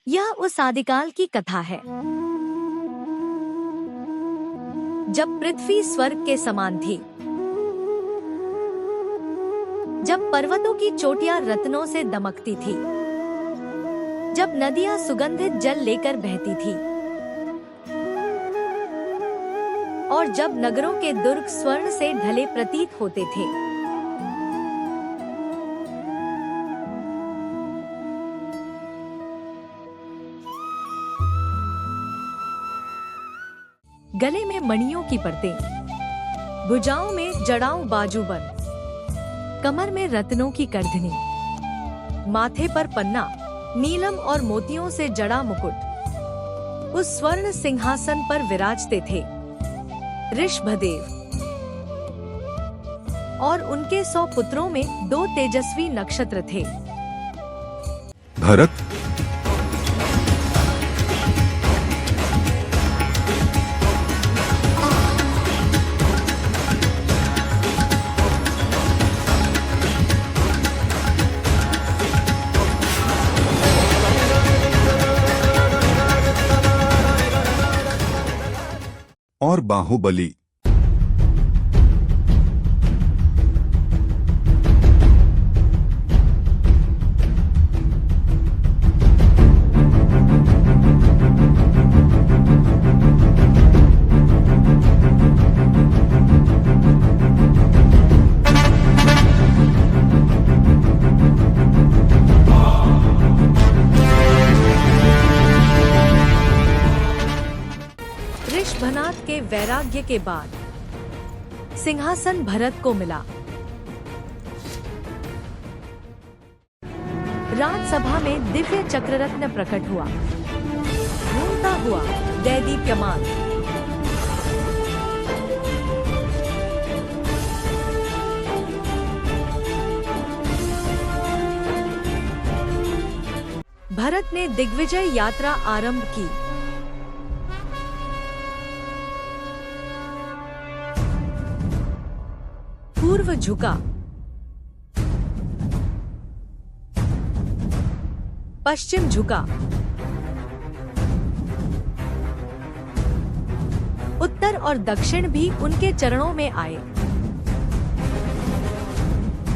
यह उस आदिकाल की कथा है जब पृथ्वी स्वर्ग के समान थी, जब पर्वतों की चोटियां रत्नों से दमकती थी, जब नदियां सुगंधित जल लेकर बहती थी और जब नगरों के दुर्ग स्वर्ण से ढले प्रतीत होते थे। गले में मणियों की परतें, भुजाओं में जड़ाऊ बाजूबंद, कमर में रत्नों की करधनी, माथे पर पन्ना, नीलम और मोतियों से जड़ा मुकुट, उस स्वर्ण सिंहासन पर विराजते थे ऋषभदेव और उनके 100 पुत्रों में 2 तेजस्वी नक्षत्र थे। भरत, और बाहुबली। ऋषभनाथ के वैराग्य के बाद सिंहासन भरत को मिला। राजसभा में दिव्य चक्ररत्न प्रकट हुआ, घूमता हुआ, दैदीप्यमान। भरत ने दिग्विजय यात्रा आरंभ की। पूर्व झुका, पश्चिम झुका, उत्तर और दक्षिण भी उनके चरणों में आए।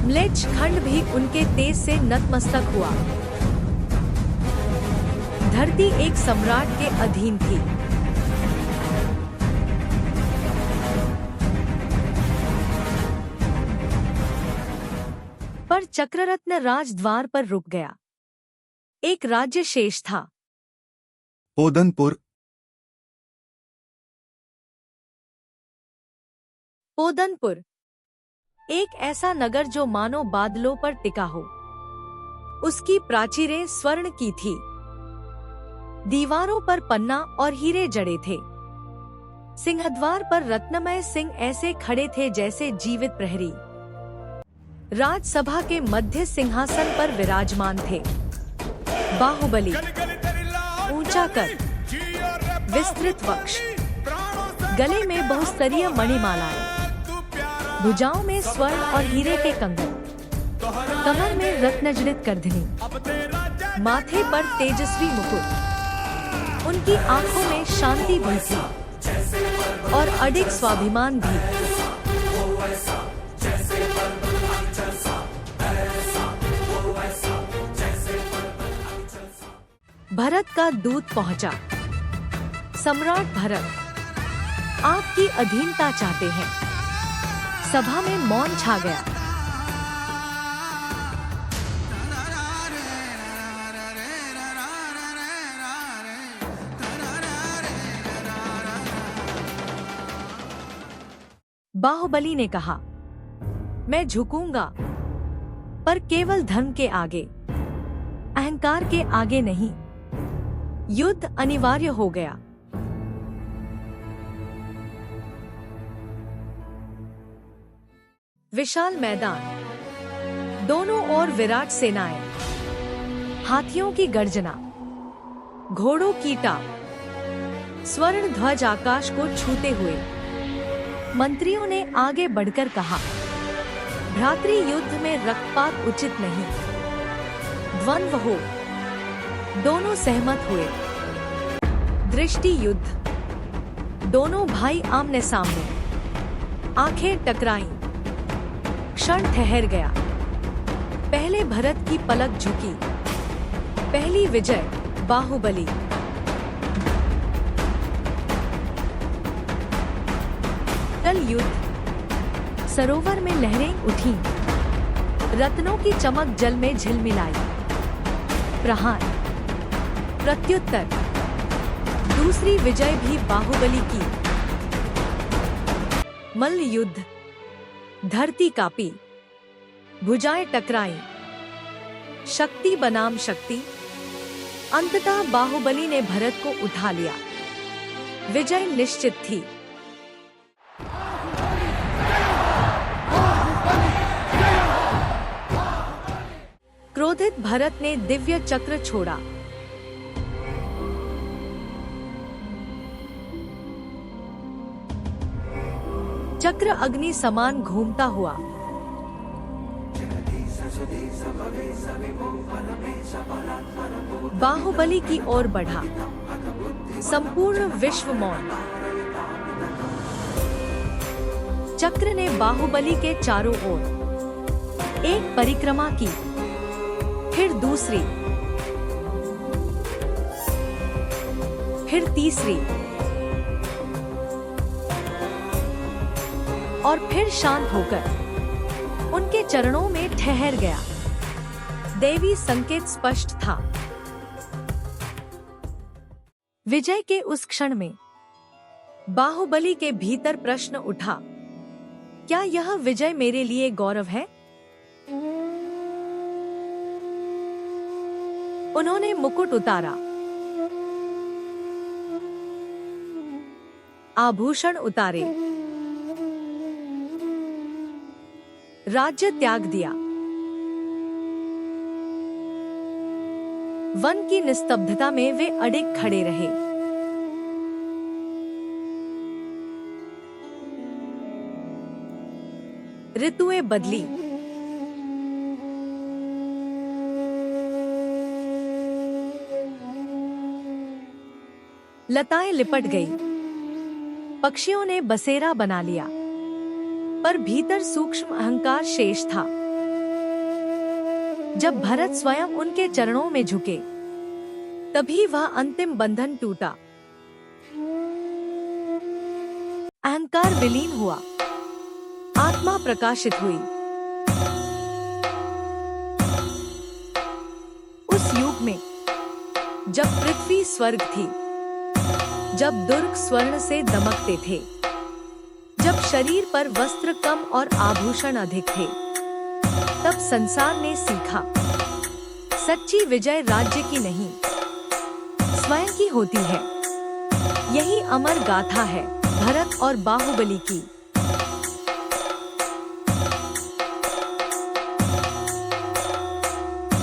म्लेच्छ खंड भी उनके तेज से नतमस्तक हुआ। धरती एक सम्राट के अधीन थी। पर चक्ररत्न राजद्वार पर रुक गया। एक राज्य शेष था, पोदनपुर। पोदनपुर, एक ऐसा नगर जो मानो बादलों पर टिका हो। उसकी प्राचीरें स्वर्ण की थी, दीवारों पर पन्ना और हीरे जड़े थे। सिंहद्वार पर रत्नमय सिंह ऐसे खड़े थे जैसे जीवित प्रहरी। राजसभा के मध्य सिंहासन पर विराजमान थे बाहुबली, ऊंचा कद, विस्तृत वक्ष, गले में बहुस्तरीय मणिमालाएं, भुजाओं में स्वर्ण और हीरे के कंगन, कमर में रत्नजड़ित करधनी, माथे पर तेजस्वी मुकुट। उनकी आंखों में शांति भी थी और अडिग स्वाभिमान भी। भरत का दूत पहुंचा। सम्राट भरत, आपकी अधीनता चाहते हैं। सभा में मौन छा गया। बाहुबली ने कहा, मैं झुकूंगा, पर केवल धर्म के आगे, अहंकार के आगे नहीं। युद्ध अनिवार्य हो गया। विशाल मैदान, दोनों ओर विराट सेनाएं, हाथियों की गर्जना, घोड़ों की टाप, स्वर्ण ध्वज आकाश को छूते हुए। मंत्रियों ने आगे बढ़कर कहा, भ्रातृ युद्ध में रक्तपात उचित नहीं। द्वंद्व हो, दोनों सहमत हुए। दृष्टि युद्ध। दोनों भाई आमने सामने। आंखें टकराईं। क्षण ठहर गया। पहले भरत की पलक झुकी। पहली विजय, बाहुबली। जल युद्ध। सरोवर में लहरें उठीं। रत्नों की चमक जल में झिलमिलाई। प्रहार, प्रत्युत्तर। दूसरी विजय भी बाहुबली की। मल्ल युद्ध। धरती कांपी। भुजाएं टकराईं। शक्ति बनाम शक्ति। अंततः बाहुबली ने भरत को उठा लिया। विजय निश्चित थी। क्रोधित भरत ने दिव्य चक्र छोड़ा। चक्र अग्नि समान घूमता हुआ बाहुबली की ओर बढ़ा। संपूर्ण विश्व मौन। चक्र ने बाहुबली के चारों ओर एक परिक्रमा की, फिर दूसरी, फिर तीसरी, और फिर शांत होकर उनके चरणों में ठहर गया। देवी संकेत स्पष्ट था। विजय के उस क्षण में बाहुबली के भीतर प्रश्न उठा, क्या यह विजय मेरे लिए गौरव है? उन्होंने मुकुट उतारा, आभूषण उतारे, राज्य त्याग दिया। वन की निस्तब्धता में वे अडिग खड़े रहे। ऋतुएं बदली। लताएं लिपट गई। पक्षियों ने बसेरा बना लिया, पर भीतर सूक्ष्म अहंकार शेष था। जब भरत स्वयं उनके चरणों में झुके, तभी वह अंतिम बंधन टूटा। अहंकार विलीन हुआ, आत्मा प्रकाशित हुई। उस युग में जब पृथ्वी स्वर्ग थी, जब दुर्ग स्वर्ण से दमकते थे, जब शरीर पर वस्त्र कम और आभूषण अधिक थे, तब संसार ने सीखा, सच्ची विजय राज्य की नहीं, स्वयं की होती है। यही अमर गाथा है भरत और बाहुबली की।